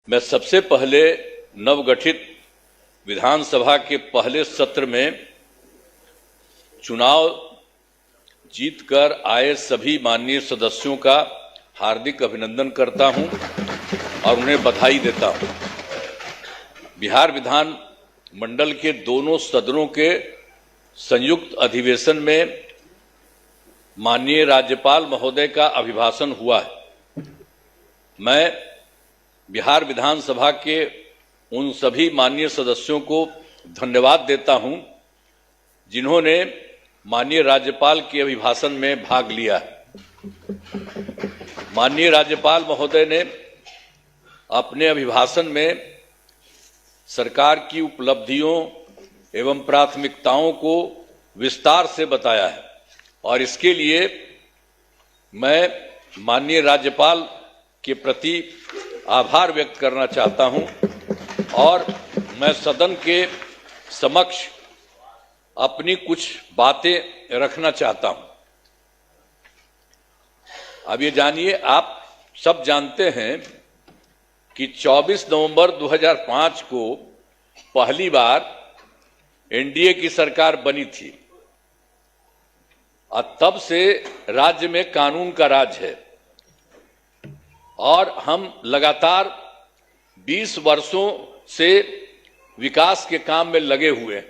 मैं सबसे पहले नवगठित विधानसभा के पहले सत्र में चुनाव जीतकर आए सभी माननीय सदस्यों का हार्दिक अभिनंदन करता हूं और उन्हें बधाई देता हूं। बिहार विधान मंडल के दोनों सदनों के संयुक्त अधिवेशन में माननीय राज्यपाल महोदय का अभिभाषण हुआ है। मैं बिहार विधानसभा के उन सभी माननीय सदस्यों को धन्यवाद देता हूं जिन्होंने माननीय राज्यपाल के अभिभाषण में भाग लिया है। माननीय राज्यपाल महोदय ने अपने अभिभाषण में सरकार की उपलब्धियों एवं प्राथमिकताओं को विस्तार से बताया है और इसके लिए मैं माननीय राज्यपाल के प्रति आभार व्यक्त करना चाहता हूं और मैं सदन के समक्ष अपनी कुछ बातें रखना चाहता हूं। अब ये जानिए, आप सब जानते हैं कि 24 नवंबर 2005 को पहली बार एनडीए की सरकार बनी थी और तब से राज्य में कानून का राज है और हम लगातार 20 वर्षों से विकास के काम में लगे हुए हैं।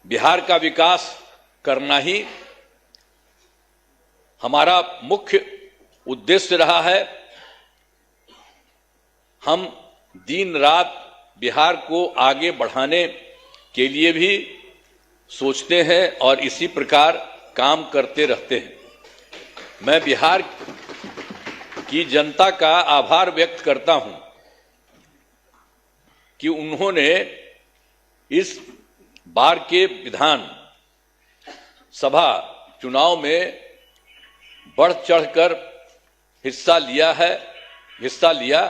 बिहार का विकास करना ही हमारा मुख्य उद्देश्य रहा है। हम दिन रात बिहार को आगे बढ़ाने के लिए भी सोचते हैं और इसी प्रकार काम करते रहते हैं। मैं बिहार की जनता का आभार व्यक्त करता हूं कि उन्होंने इस बार के विधान सभा चुनाव में बढ़ चढ़कर हिस्सा लिया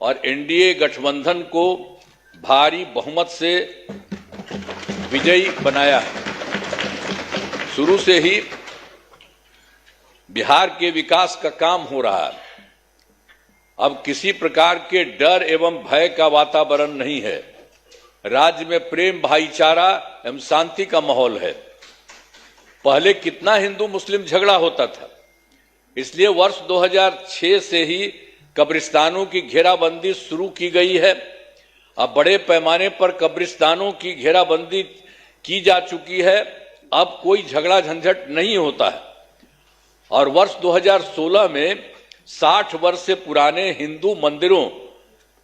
और एनडीए गठबंधन को भारी बहुमत से विजयी बनाया है। शुरू से ही बिहार के विकास का काम हो रहा है। अब किसी प्रकार के डर एवं भय का वातावरण नहीं है। राज्य में प्रेम, भाईचारा एवं शांति का माहौल है। पहले कितना हिंदू मुस्लिम झगड़ा होता था, इसलिए वर्ष 2006 से ही कब्रिस्तानों की घेराबंदी शुरू की गई है। अब बड़े पैमाने पर कब्रिस्तानों की घेराबंदी की जा चुकी है। अब कोई झगड़ा झंझट नहीं होता है और वर्ष 2016 में 60 वर्ष से पुराने हिंदू मंदिरों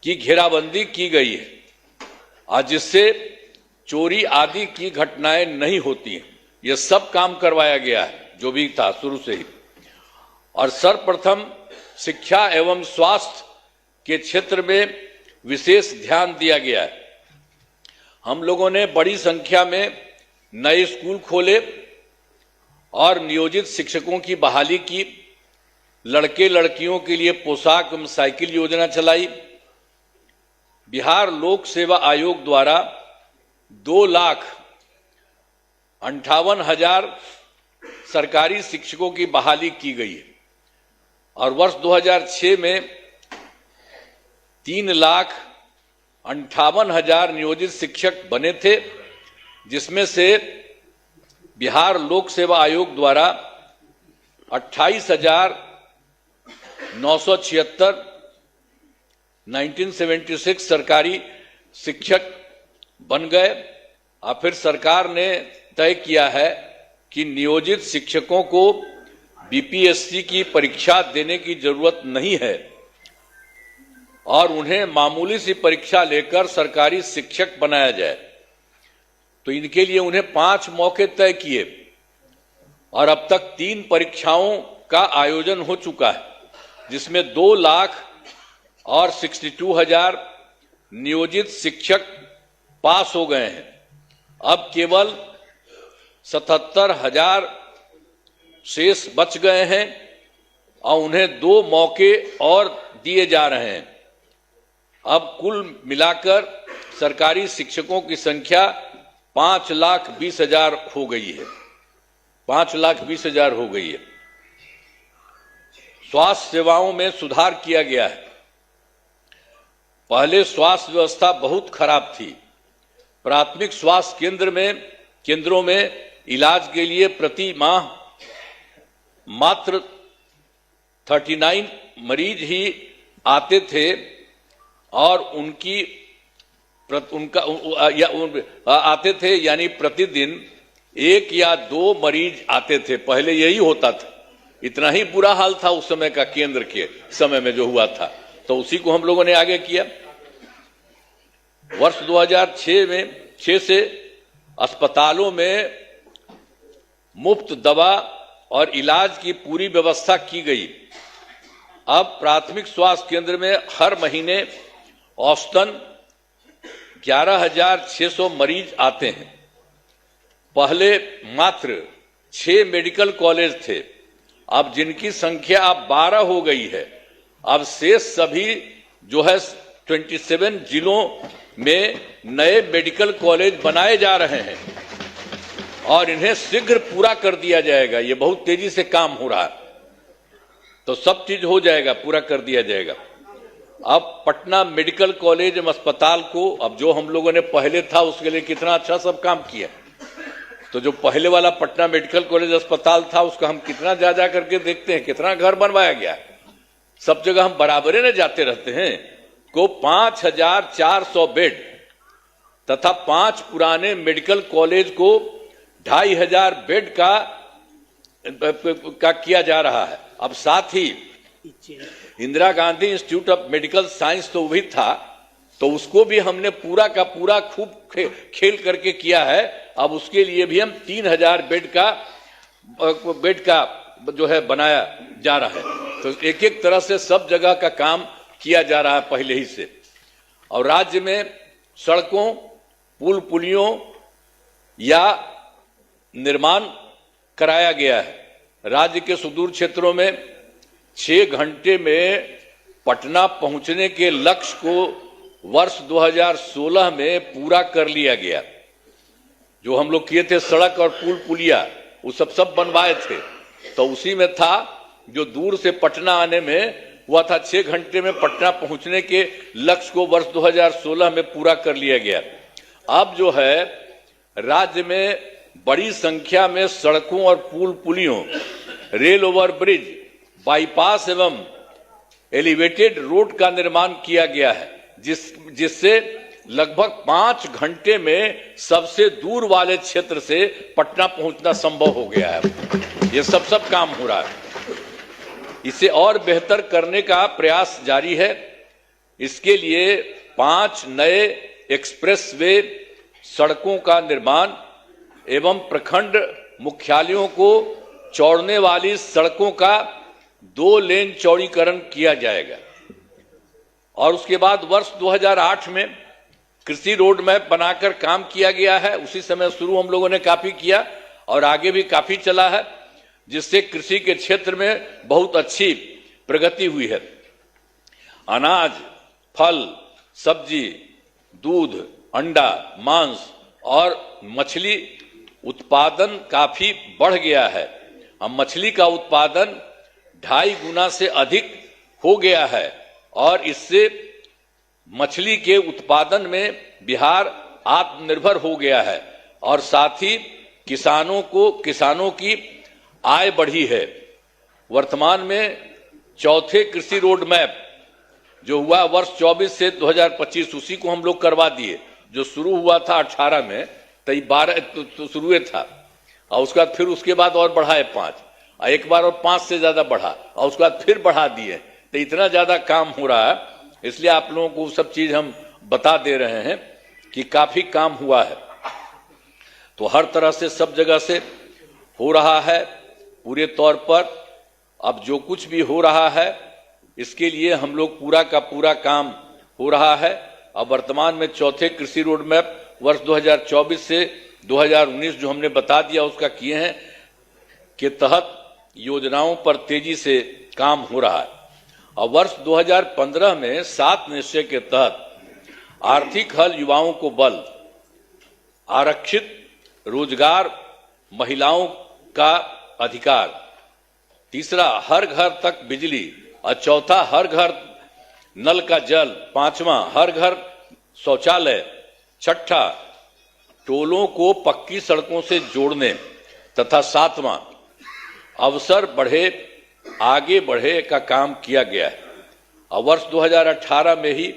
की घेराबंदी की गई है और जिससे चोरी आदि की घटनाएं नहीं होती हैं। यह सब काम करवाया गया है जो भी था शुरू से ही। और सर्वप्रथम शिक्षा एवं स्वास्थ्य के क्षेत्र में विशेष ध्यान दिया गया है। हम लोगों ने बड़ी संख्या में नए स्कूल खोले और नियोजित शिक्षकों की बहाली की। लड़के लड़कियों के लिए पोशाक एवं साइकिल योजना चलाई। बिहार लोक सेवा आयोग द्वारा 2,58,000 सरकारी शिक्षकों की बहाली की गई है और वर्ष 2006 में 3,58,000 नियोजित शिक्षक बने थे, जिसमें से बिहार लोक सेवा आयोग द्वारा 28,976 1976 सरकारी शिक्षक बन गए। और फिर सरकार ने तय किया है कि नियोजित शिक्षकों को बीपीएससी की परीक्षा देने की जरूरत नहीं है और उन्हें मामूली सी परीक्षा लेकर सरकारी शिक्षक बनाया जाए। तो इनके लिए उन्हें 5 मौके तय किए और अब तक 3 परीक्षाओं का आयोजन हो चुका है, जिसमें 2,62,000 नियोजित शिक्षक पास हो गए हैं। अब केवल 77,000 शेष बच गए हैं और उन्हें 2 मौके और दिए जा रहे हैं। अब कुल मिलाकर सरकारी शिक्षकों की संख्या 5,20,000 हो गई है। 5,20,000 हो गई है। स्वास्थ्य सेवाओं में सुधार किया गया है। पहले स्वास्थ्य व्यवस्था बहुत खराब थी। प्राथमिक स्वास्थ्य केंद्रों में इलाज के लिए प्रति माह मात्र 39 मरीज ही आते थे और आते थे, यानी प्रतिदिन 1 या 2 मरीज आते थे। पहले यही होता था। इतना ही बुरा हाल था उस समय का, केंद्र के समय में जो हुआ था। तो उसी को हम लोगों ने आगे किया। वर्ष 2006 से अस्पतालों में मुफ्त दवा और इलाज की पूरी व्यवस्था की गई। अब प्राथमिक स्वास्थ्य केंद्र में हर महीने औसतन 11,600 मरीज आते हैं। पहले मात्र 6 मेडिकल कॉलेज थे, अब जिनकी संख्या अब 12 हो गई है। अब शेष सभी जो है 27 जिलों में नए मेडिकल कॉलेज बनाए जा रहे हैं और इन्हें शीघ्र पूरा कर दिया जाएगा। ये बहुत तेजी से काम हो रहा है, तो सब चीज हो जाएगा, पूरा कर दिया जाएगा। अब पटना मेडिकल कॉलेज अस्पताल को, अब जो हम लोगों ने पहले था उसके लिए कितना अच्छा सब काम किया। तो जो पहले वाला पटना मेडिकल कॉलेज अस्पताल था उसका हम कितना जा करके देखते हैं, कितना घर बनवाया गया है। सब जगह हम बराबरे न जाते रहते हैं। को 5,400 बेड तथा 5 पुराने मेडिकल कॉलेज को 2,500 बेड का किया जा रहा है। अब साथ ही Indira Gandhi Institute of Medical Science तो वही था, तो उसको भी हमने पूरा का पूरा खूब खेल करके किया है। अब उसके लिए भी हम 3,000 बेड का जो है बनाया जा रहा है। तो एक एक तरह से सब जगह का काम किया जा रहा है पहले ही से। और राज्य में सड़कों, पुल पुलियों या निर्माण कराया गया है। राज्य के सुदूर क्षेत्रों में 6 घंटे में पटना पहुंचने के लक्ष्य को वर्ष 2016 में पूरा कर लिया गया। जो हम लोग किए थे सड़क और पुल पुलिया, वो सब बनवाए थे, तो उसी में था जो दूर से पटना आने में हुआ था 6 घंटे में पटना पहुंचने के लक्ष्य को वर्ष 2016 में पूरा कर लिया गया। अब जो है राज्य में बड़ी संख्या में सड़कों और पुल पुलियों, रेल ओवर ब्रिज, बाईपास एवं एलिवेटेड रोड का निर्माण किया गया है, जिससे लगभग 5 घंटे में सबसे दूर वाले क्षेत्र से पटना पहुंचना संभव हो गया है। ये सब काम हो रहा है। इसे और बेहतर करने का प्रयास जारी है। इसके लिए 5 नए एक्सप्रेसवे सड़कों का निर्माण एवं प्रखंड मुख्यालयों को जोड़ने वाली सड़कों का 2 लेन चौड़ीकरण किया जाएगा। और उसके बाद वर्ष 2008 में कृषि रोड मैप बनाकर काम किया गया है। उसी समय शुरू हम लोगों ने काफी किया और आगे भी काफी चला है, जिससे कृषि के क्षेत्र में बहुत अच्छी प्रगति हुई है। अनाज, फल, सब्जी, दूध, अंडा, मांस और मछली उत्पादन काफी बढ़ गया है। अब मछली का उत्पादन 2.5 गुना से अधिक हो गया है और इससे मछली के उत्पादन में बिहार आत्मनिर्भर हो गया है और साथ ही किसानों की आय बढ़ी है। वर्तमान में चौथे कृषि रोड मैप जो हुआ वर्ष 24 से 2025, उसी को हम लोग करवा दिए। जो शुरू हुआ था 18 में, तो 12 तो शुरू था और उसके बाद और बढ़ाए 5, एक बार और 5 से ज्यादा बढ़ा और उसके बाद फिर बढ़ा दिए। तो इतना ज्यादा काम हो रहा है, इसलिए आप लोगों को सब चीज हम बता दे रहे हैं कि काफी काम हुआ है। तो हर तरह से सब जगह से हो रहा है पूरे तौर पर। अब जो कुछ भी हो रहा है इसके लिए हम लोग पूरा का पूरा काम हो रहा है। अब वर्तमान में चौथे कृषि रोड मैप वर्ष 2024 से 2019 जो हमने बता दिया उसका किए हैं के तहत योजनाओं पर तेजी से काम हो रहा है। और वर्ष 2015 में 7 निश्चय के तहत आर्थिक हल, युवाओं को बल, आरक्षित रोजगार, महिलाओं का अधिकार, तीसरा हर घर तक बिजली और चौथा हर घर नल का जल, 5वां हर घर शौचालय, 6ठा टोलों को पक्की सड़कों से जोड़ने तथा 7वां अवसर बढ़े आगे बढ़े का काम किया गया है। और वर्ष 2018 में ही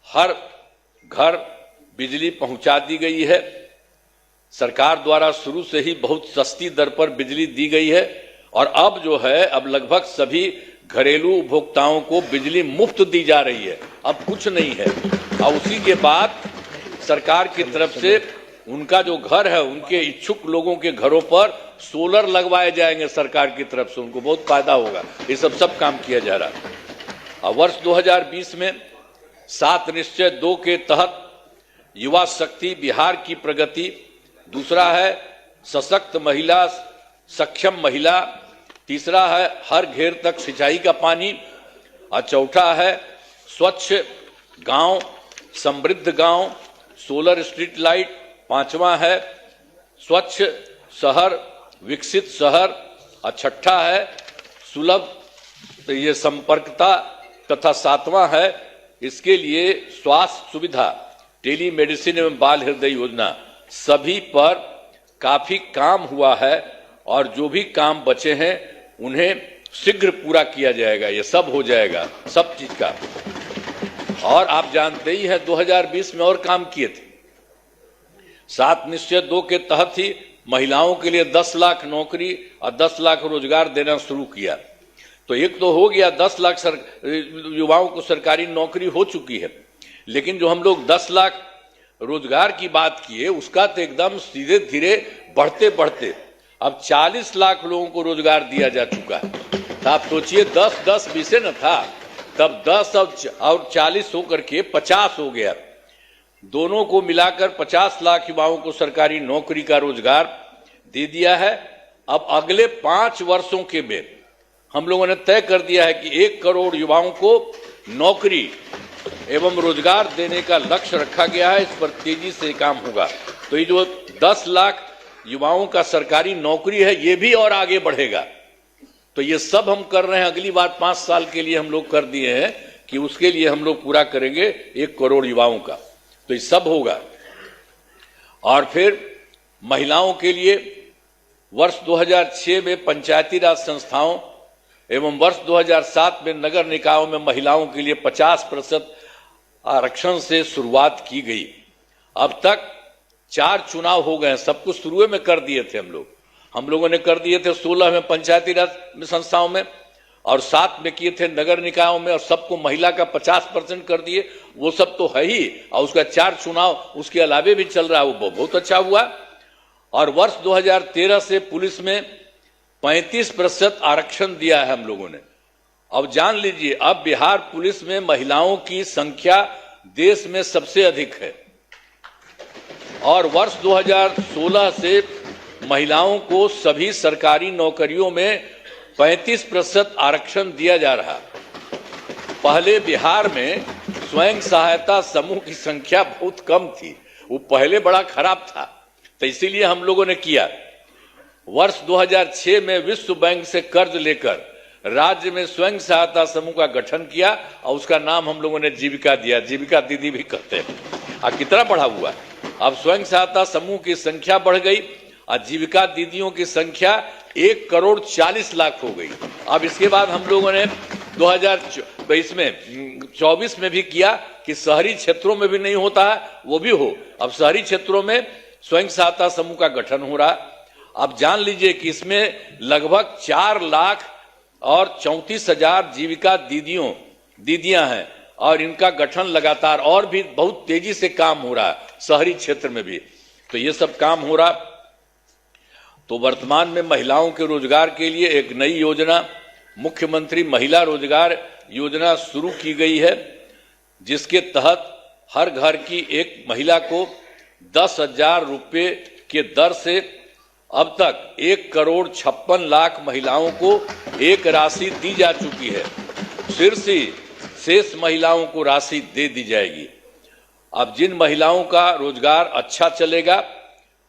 हर घर बिजली पहुंचा दी गई है। सरकार द्वारा शुरू से ही बहुत सस्ती दर पर बिजली दी गई है और अब जो है अब लगभग सभी घरेलू उपभोक्ताओं को बिजली मुफ्त दी जा रही है, अब कुछ नहीं है। और उसी के बाद सरकार की तरफ से उनका जो घर है उनके इच्छुक लोगों के घरों पर सोलर लगवाए जाएंगे सरकार की तरफ से, उनको बहुत फायदा होगा। ये सब काम किया जा रहा है। और वर्ष 2020 में 7 निश्चय 2 के तहत युवा शक्ति बिहार की प्रगति, दूसरा है सशक्त महिला सक्षम महिला, तीसरा है हर घेर तक सिंचाई का पानी और चौथा है स्वच्छ गांव समृद्ध गांव, सोलर स्ट्रीट लाइट, 5वां है स्वच्छ शहर विकसित शहर और 6ठा है सुलभ ये संपर्कता तथा 7वां है इसके लिए स्वास्थ्य सुविधा, टेली मेडिसिन एवं बाल हृदय योजना। सभी पर काफी काम हुआ है और जो भी काम बचे हैं उन्हें शीघ्र पूरा किया जाएगा। ये सब हो जाएगा, सब चीज का। और आप जानते ही हैं 2020 में और काम किए थे। 7 निश्चय 2 के तहत ही महिलाओं के लिए 10 लाख नौकरी और 10 लाख रोजगार देना शुरू किया। तो एक तो हो गया 10 लाख युवाओं को सरकारी नौकरी हो चुकी है, लेकिन जो हम लोग 10 लाख रोजगार की बात किए उसका तो एकदम सीधे धीरे बढ़ते बढ़ते अब 40 लाख लोगों को रोजगार दिया जा चुका है। तो आप सोचिए 10 20 न था, तब 10 और 40 होकर के 50 हो गया। दोनों को मिलाकर 50 लाख युवाओं को सरकारी नौकरी का रोजगार दे दिया है। अब अगले 5 वर्षों के में हम लोगों ने तय कर दिया है कि 1 करोड़ युवाओं को नौकरी एवं रोजगार देने का लक्ष्य रखा गया है। इस पर तेजी से काम होगा। तो ये जो 10 लाख युवाओं का सरकारी नौकरी है ये भी और आगे बढ़ेगा। तो ये सब हम कर रहे हैं। अगली बार 5 साल के लिए हम लोग कर दिए हैं कि उसके लिए हम लोग पूरा करेंगे 1 करोड़ युवाओं का। तो ये सब होगा। और फिर महिलाओं के लिए वर्ष 2006 में पंचायती राज संस्थाओं एवं वर्ष 2007 में नगर निकायों में महिलाओं के लिए 50% आरक्षण से शुरुआत की गई। अब तक 4 चुनाव हो गए हैं। सब कुछ शुरू में कर दिए थे हम लोगों ने कर दिए थे 16 में पंचायती राज संस्थाओं में और 7 में किए थे नगर निकायों में और सबको महिला का 50% कर दिए। वो सब तो है ही और उसका 4 चुनाव उसके अलावे भी चल रहा है, वो बहुत अच्छा हुआ। और वर्ष 2013 से पुलिस में 35% आरक्षण दिया है हम लोगों ने। अब जान लीजिए अब बिहार पुलिस में महिलाओं की संख्या देश में सबसे अधिक है। और वर्ष 2016 से महिलाओं को सभी सरकारी नौकरियों में 35% आरक्षण दिया जा रहा। पहले बिहार में स्वयं सहायता समूह की संख्या बहुत कम थी, वो पहले बड़ा खराब था, तो इसीलिए हम लोगों ने किया। वर्ष 2006 में विश्व बैंक से कर्ज लेकर राज्य में स्वयं सहायता समूह का गठन किया और उसका नाम हम लोगों ने जीविका दिया। जीविका दीदी भी कहते हैं। और कितना बढ़ा हुआ, अब स्वयं सहायता समूह की संख्या बढ़ गई और जीविका दीदियों की संख्या 1 करोड़ 40 लाख हो गई। अब इसके बाद हम लोगों ने 2024 में भी किया कि शहरी क्षेत्रों में भी नहीं होता है वो भी हो। अब शहरी क्षेत्रों में स्वयं सहायता समूह का गठन हो रहा। अब जान लीजिए कि इसमें लगभग 4 लाख और 34,000 जीविका दीदियां हैं और इनका गठन लगातार और भी बहुत तेजी से काम हो रहा है शहरी क्षेत्र में भी। तो ये सब काम हो रहा। तो वर्तमान में महिलाओं के रोजगार के लिए एक नई योजना मुख्यमंत्री महिला रोजगार योजना शुरू की गई है, जिसके तहत हर घर की एक महिला को 10,000 रुपये के दर से अब तक 1 करोड़ 56 लाख महिलाओं को एक राशि दी जा चुकी है। शेष महिलाओं को राशि दे दी जाएगी। अब जिन महिलाओं का रोजगार अच्छा चलेगा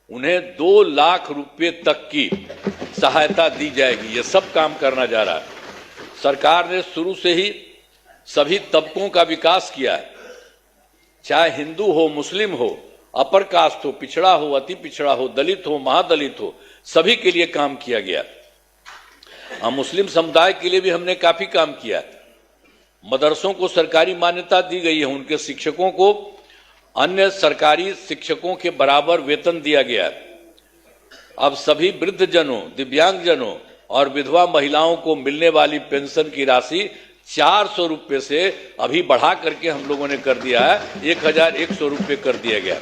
उन्हें 2 लाख रुपए तक की सहायता दी जाएगी। ये सब काम करना जा रहा है। सरकार ने शुरू से ही सभी तबकों का विकास किया है, चाहे हिंदू हो, मुस्लिम हो, अपर कास्ट हो, पिछड़ा हो, अति पिछड़ा हो, दलित हो, महादलित हो, सभी के लिए काम किया गया। मुस्लिम समुदाय के लिए भी हमने काफी काम किया। मदरसों को सरकारी मान्यता दी गई है, उनके शिक्षकों को अन्य सरकारी शिक्षकों के बराबर वेतन दिया गया है। अब सभी वृद्धजनों, दिव्यांगजनों और विधवा महिलाओं को मिलने वाली पेंशन की राशि 400 रुपये से अभी बढ़ा करके हम लोगों ने कर दिया है 1100 रुपये कर दिया गया,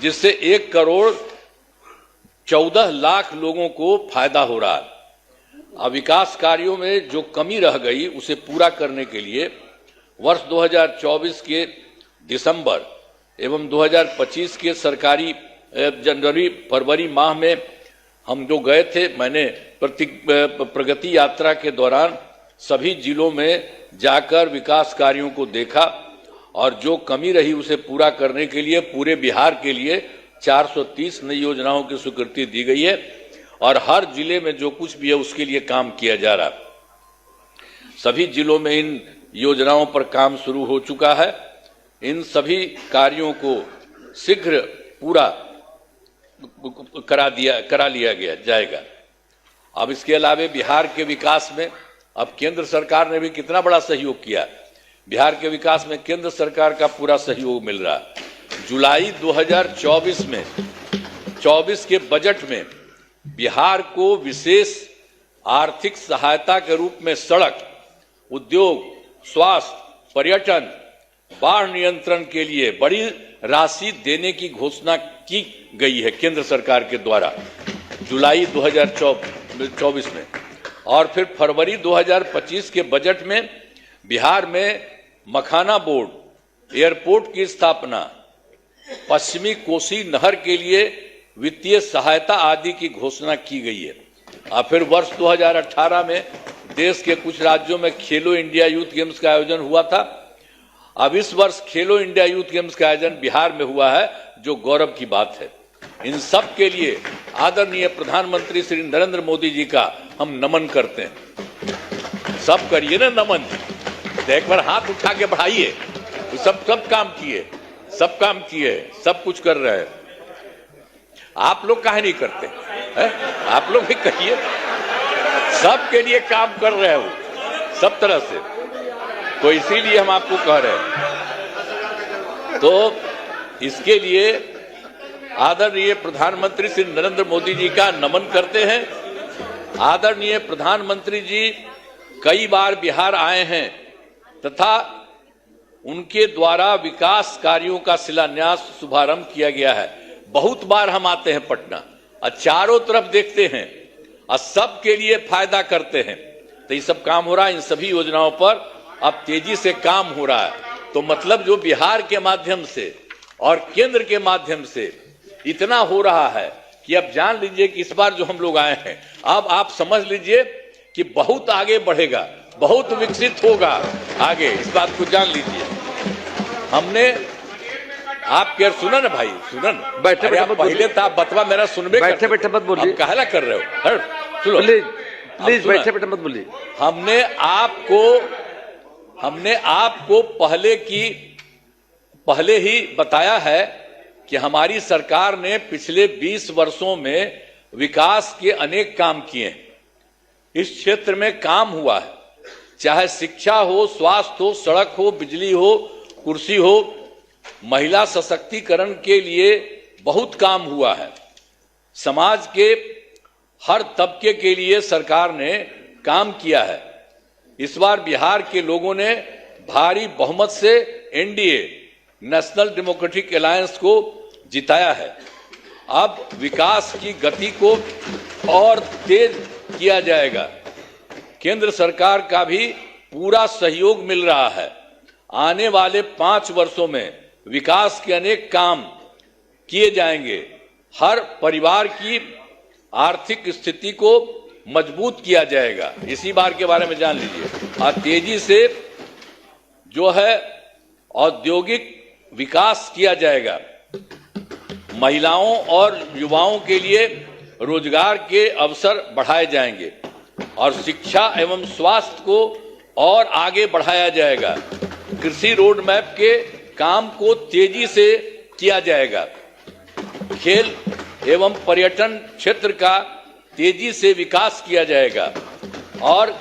जिससे 1,14,00,000 लोगों को फायदा हो रहा है। अब विकास कार्यों में जो कमी रह गई उसे पूरा करने के लिए वर्ष 2024 के दिसंबर एवं 2025 के सरकारी जनवरी फरवरी माह में हम जो गए थे, मैंने प्रगति यात्रा के दौरान सभी जिलों में जाकर विकास कार्यों को देखा और जो कमी रही उसे पूरा करने के लिए पूरे बिहार के लिए 430 नई योजनाओं की स्वीकृति दी गई है और हर जिले में जो कुछ भी है उसके लिए काम किया जा रहा है। सभी जिलों में इन योजनाओं पर काम शुरू हो चुका है। इन सभी कार्यों को शीघ्र पूरा करा लिया गया जाएगा। अब इसके अलावा बिहार के विकास में अब केंद्र सरकार ने भी कितना बड़ा सहयोग किया। बिहार के विकास में केंद्र सरकार का पूरा सहयोग मिल रहा है। जुलाई 2024 के बजट में बिहार को विशेष आर्थिक सहायता के रूप में सड़क, उद्योग, स्वास्थ्य, पर्यटन, बाढ़ नियंत्रण के लिए बड़ी राशि देने की घोषणा की गई है केंद्र सरकार के द्वारा जुलाई 2024 में। और फिर फरवरी 2025 के बजट में बिहार में मखाना बोर्ड, एयरपोर्ट की स्थापना, पश्चिमी कोसी नहर के लिए वित्तीय सहायता आदि की घोषणा की गई है। और फिर वर्ष 2018 में देश के कुछ राज्यों में खेलो इंडिया यूथ गेम्स का आयोजन हुआ था। अब इस वर्ष खेलो इंडिया यूथ गेम्स का आयोजन बिहार में हुआ है, जो गौरव की बात है। इन सब के लिए आदरणीय प्रधानमंत्री श्री नरेंद्र मोदी जी का हम नमन करते हैं। सब करिए ना नमन, एक बार हाथ उठा के बढ़ाइए। सब काम किए, सब काम किए, सब कुछ कर रहे हैं। आप लोग काहे नहीं करते है? आप लोग भी कहिए। सबके लिए काम कर रहे हो सब तरह से, तो इसीलिए हम आपको कह रहे हैं। तो इसके लिए आदरणीय प्रधानमंत्री श्री नरेंद्र मोदी जी का नमन करते हैं। आदरणीय प्रधानमंत्री जी कई बार बिहार आए हैं तथा उनके द्वारा विकास कार्यों का शिलान्यास, शुभारंभ किया गया है। बहुत बार हम आते हैं पटना और चारों तरफ देखते हैं और सबके लिए फायदा करते हैं। तो ये सब काम हो रहा है। इन सभी योजनाओं पर अब तेजी से काम हो रहा है। तो मतलब जो बिहार के माध्यम से और केंद्र के माध्यम से इतना हो रहा है कि अब जान लीजिए कि इस बार जो हम लोग आए हैं, अब आप समझ लीजिए कि बहुत आगे बढ़ेगा, बहुत विकसित होगा आगे। इस बात को जान लीजिए। हमने आपके सुना ना भाई, सुना ना, बैठे बैठे पहले था बतवा मेरा सुनबे, बैठे बैठे मत बोलिए। कहला कर रहे हो, प्लीज बैठे बैठे मत बोलिए। हमने आपको पहले ही बताया है कि हमारी सरकार ने पिछले 20 वर्षों में विकास के अनेक काम किए हैं। इस क्षेत्र में काम हुआ है, चाहे शिक्षा हो, स्वास्थ्य हो, सड़क हो, बिजली हो, कुर्सी हो, महिला सशक्तिकरण के लिए बहुत काम हुआ है। समाज के हर तबके के लिए सरकार ने काम किया है। इस बार बिहार के लोगों ने भारी बहुमत से एनडीए, नेशनल डेमोक्रेटिक अलायंस को जिताया है। अब विकास की गति को और तेज किया जाएगा। केंद्र सरकार का भी पूरा सहयोग मिल रहा है। आने वाले 5 वर्षों में विकास के अनेक काम किए जाएंगे। हर परिवार की आर्थिक स्थिति को मजबूत किया जाएगा। इसी बार के बारे में जान लीजिए। और तेजी से जो है औद्योगिक विकास किया जाएगा। महिलाओं और युवाओं के लिए रोजगार के अवसर बढ़ाए जाएंगे और शिक्षा एवं स्वास्थ्य को और आगे बढ़ाया जाएगा। कृषि रोड मैप के काम को तेजी से किया जाएगा। खेल एवं पर्यटन क्षेत्र का तेजी से विकास किया जाएगा। और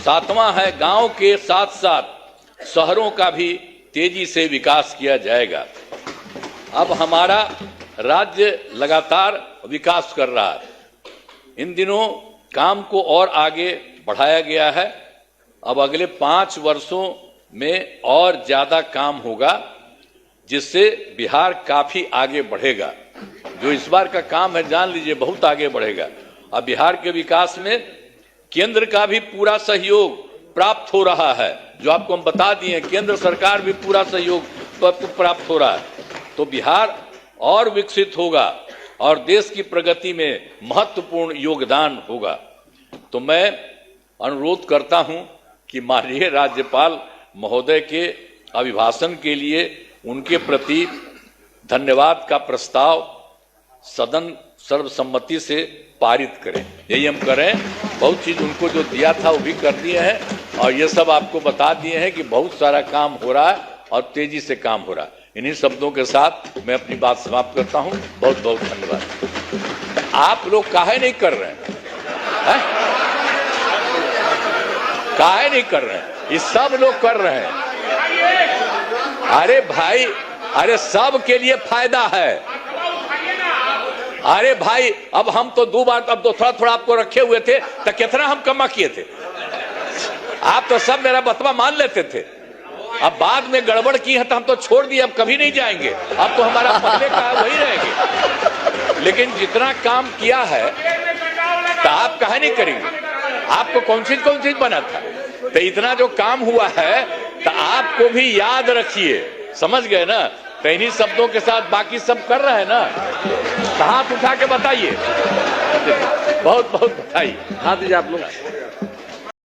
7वां है, गांव के साथ साथ शहरों का भी तेजी से विकास किया जाएगा। अब हमारा राज्य लगातार विकास कर रहा है। इन दिनों काम को और आगे बढ़ाया गया है। अब अगले 5 वर्षों में और ज्यादा काम होगा, जिससे बिहार काफी आगे बढ़ेगा। जो इस बार का काम है, जान लीजिए, बहुत आगे बढ़ेगा। अब बिहार के विकास में केंद्र का भी पूरा सहयोग प्राप्त हो रहा है। जो आपको हम बता दिए, केंद्र सरकार भी पूरा सहयोग प्राप्त हो रहा है। तो बिहार और विकसित होगा और देश की प्रगति में महत्वपूर्ण योगदान होगा। तो मैं अनुरोध करता हूं कि माननीय राज्यपाल महोदय के अभिभाषण के लिए उनके प्रति धन्यवाद का प्रस्ताव सदन सर्वसम्मति से पारित करें। यही हम करें। बहुत चीज उनको जो दिया था वो भी कर दिए हैं और ये सब आपको बता दिए हैं कि बहुत सारा काम हो रहा है और तेजी से काम हो रहा है। इन्हीं शब्दों के साथ मैं अपनी बात समाप्त करता हूं। बहुत बहुत धन्यवाद। आप लोग काहे नहीं कर रहे हैं? काहे नहीं कर रहे हैं? ये सब लोग कर रहे हैं। अरे भाई, अरे सब के लिए फायदा है। अरे भाई, अब हम तो 2 बार, अब तो थोड़ा थोड़ा आपको रखे हुए थे, तो कितना हम कमा किए थे। आप तो सब मेरा बतवा मान लेते थे। अब बाद में गड़बड़ की है तो हम तो छोड़ दिए, अब कभी नहीं जाएंगे। अब तो हमारा पहले का वही रहेंगे। लेकिन जितना काम किया है तो आप काहे नहीं करेंगे? आपको कौन चीज बना था? तो इतना जो काम हुआ है तो आपको भी याद रखिए। समझ गए ना? तो इन्हीं शब्दों के साथ बाकी सब कर रहे हैं ना। हाथ उठा के बताइए। बहुत बहुत बधाई। हाथ दीजिए आप लोग।